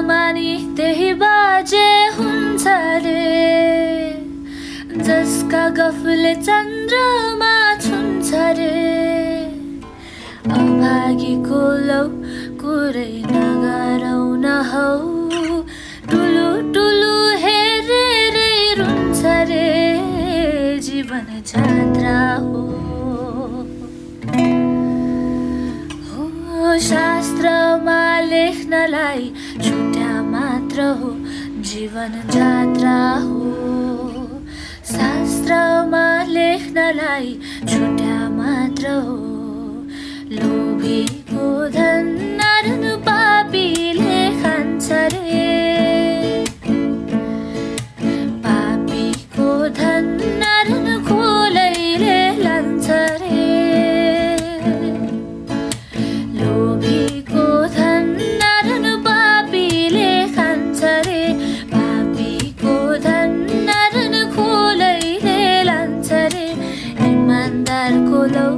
मानी त्यही बाजे हुन्छ रे जसका गफले चन्द्रमा छुन्छ रे अभागीको लौ कुरै नगरौ न हौ टुलु टुलु हेरेरै रुन्छ रे जीवन जात्रा हो शास्त्रमा लेख्नलाई छुट्या मात्र हो जीवन जात्रा हो शास्त्रमा लेख्नलाई छुट्या मात्र हो लोभीको धन नारायण पापीले खान्छ रे पापीको धन नारायण खोलैले लान्छ रे लोभीको धन नारायण पापीले खान्छ रे पापीको धन नारायण खोलैले लान्छ रे इमानदारको लौ